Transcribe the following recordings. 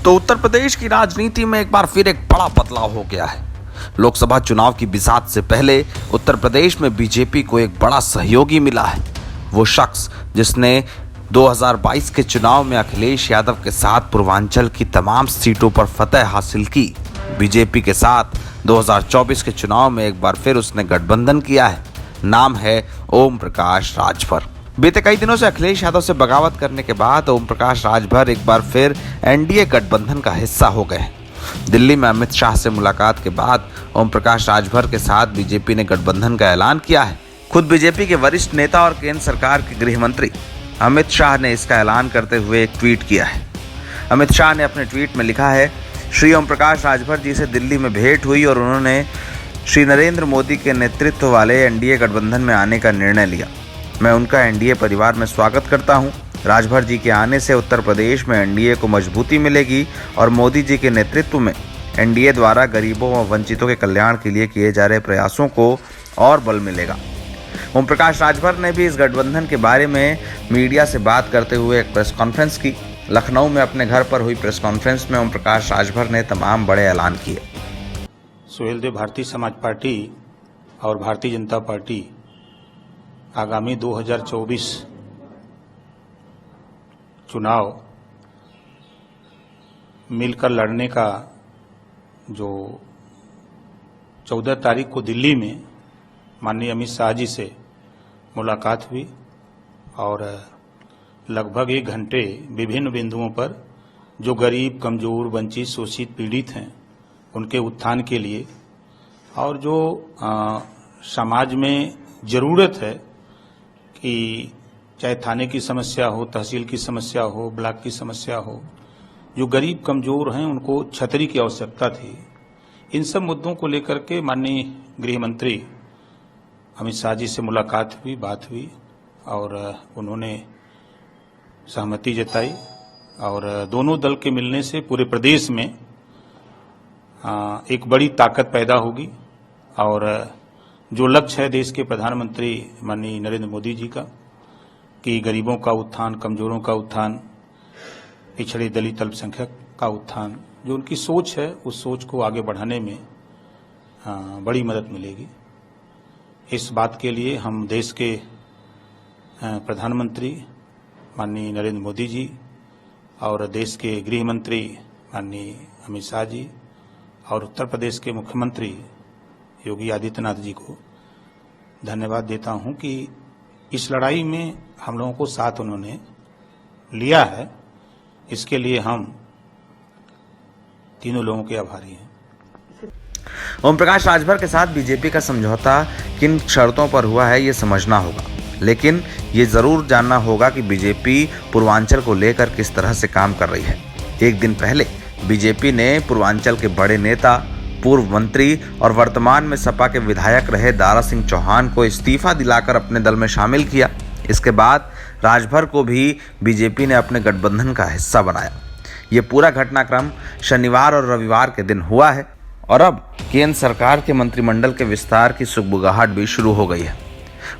तो उत्तर प्रदेश की राजनीति में एक बार फिर एक बड़ा बदलाव हो गया है। लोकसभा चुनाव की बिसात से पहले उत्तर प्रदेश में बीजेपी को एक बड़ा सहयोगी मिला है। वो शख्स जिसने 2022 के चुनाव में अखिलेश यादव के साथ पूर्वांचल की तमाम सीटों पर फतह हासिल की, बीजेपी के साथ 2024 के चुनाव में एक बार फिर उसने गठबंधन किया है। नाम है ओम प्रकाश राजभर। बीते कई दिनों से अखिलेश यादव से बगावत करने के बाद ओम प्रकाश राजभर एक बार फिर एनडीए गठबंधन का हिस्सा हो गए। दिल्ली में अमित शाह से मुलाकात के बाद ओम प्रकाश राजभर के साथ बीजेपी ने गठबंधन का ऐलान किया है। खुद बीजेपी के वरिष्ठ नेता और केंद्र सरकार के गृह मंत्री अमित शाह ने इसका ऐलान करते हुए एक ट्वीट किया है। अमित शाह ने अपने ट्वीट में लिखा है, श्री ओम प्रकाश राजभर जी से दिल्ली में भेंट हुई और उन्होंने श्री नरेंद्र मोदी के नेतृत्व वाले एनडीए गठबंधन में आने का निर्णय लिया। मैं उनका एनडीए परिवार में स्वागत करता हूं। राजभर जी के आने से उत्तर प्रदेश में एनडीए को मजबूती मिलेगी और मोदी जी के नेतृत्व में एनडीए द्वारा गरीबों व वंचितों के कल्याण के लिए किए जा रहे प्रयासों को और बल मिलेगा। ओम प्रकाश राजभर ने भी इस गठबंधन के बारे में मीडिया से बात करते हुए एक प्रेस कॉन्फ्रेंस की। लखनऊ में अपने घर पर हुई प्रेस कॉन्फ्रेंस में ओम प्रकाश राजभर ने तमाम बड़े ऐलान किए। सुहेलदेव भारतीय समाज पार्टी और भारतीय जनता पार्टी आगामी 2024 चुनाव मिलकर लड़ने का जो 14 तारीख को दिल्ली में माननीय अमित शाह जी से मुलाकात हुई और लगभग 1 घंटे विभिन्न बिंदुओं पर जो गरीब, कमजोर, वंचित, शोषित, पीड़ित हैं उनके उत्थान के लिए और जो समाज में जरूरत है कि चाहे थाने की समस्या हो, तहसील की समस्या हो, ब्लॉक की समस्या हो, जो गरीब कमजोर हैं उनको छतरी की आवश्यकता थी। इन सब मुद्दों को लेकर के माननीय गृह मंत्री अमित शाह जी से मुलाकात हुई, बात हुई और उन्होंने सहमति जताई और दोनों दल के मिलने से पूरे प्रदेश में एक बड़ी ताकत पैदा होगी और जो लक्ष्य है देश के प्रधानमंत्री माननीय नरेंद्र मोदी जी का कि गरीबों का उत्थान, कमजोरों का उत्थान, पिछड़े दलित अल्पसंख्यक का उत्थान, जो उनकी सोच है उस सोच को आगे बढ़ाने में बड़ी मदद मिलेगी। इस बात के लिए हम देश के प्रधानमंत्री माननीय नरेंद्र मोदी जी और देश के गृह मंत्री माननीय अमित शाह जी और उत्तर प्रदेश के मुख्यमंत्री योगी आदित्यनाथ जी को धन्यवाद देता हूं कि इस लड़ाई में हम लोगों को साथ उन्होंने लिया है। इसके लिए हम तीनों लोगों के आभारी हैं। ओम प्रकाश राजभर के साथ बीजेपी का समझौता किन शर्तों पर हुआ है ये समझना होगा, लेकिन ये जरूर जानना होगा कि बीजेपी पूर्वांचल को लेकर किस तरह से काम कर रही है। एक दिन पहले बीजेपी ने पूर्वांचल के बड़े नेता, पूर्व मंत्री और वर्तमान में सपा के विधायक रहे दारा सिंह चौहान को इस्तीफा दिलाकर अपने दल में शामिल किया। इसके बाद राजभर को भी बीजेपी ने अपने गठबंधन का हिस्सा बनाया। ये पूरा घटनाक्रम शनिवार और रविवार के दिन हुआ है और अब केंद्र सरकार के मंत्रिमंडल के विस्तार की सुगबुगाहट भी शुरू हो गई है।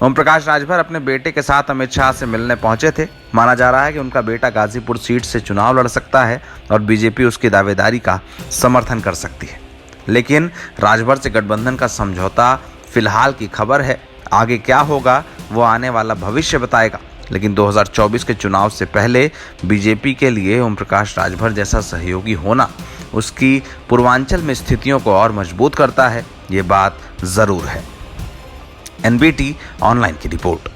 ओम प्रकाश राजभर अपने बेटे के साथ अमित शाह से मिलने पहुंचे थे। माना जा रहा है कि उनका बेटा गाजीपुर सीट से चुनाव लड़ सकता है और बीजेपी उसकी दावेदारी का समर्थन कर सकती है। लेकिन राजभर से गठबंधन का समझौता फिलहाल की खबर है। आगे क्या होगा वो आने वाला भविष्य बताएगा। लेकिन 2024 के चुनाव से पहले बीजेपी के लिए ओम प्रकाश राजभर जैसा सहयोगी होना उसकी पूर्वांचल में स्थितियों को और मजबूत करता है, ये बात जरूर है। एनबीटी ऑनलाइन की रिपोर्ट।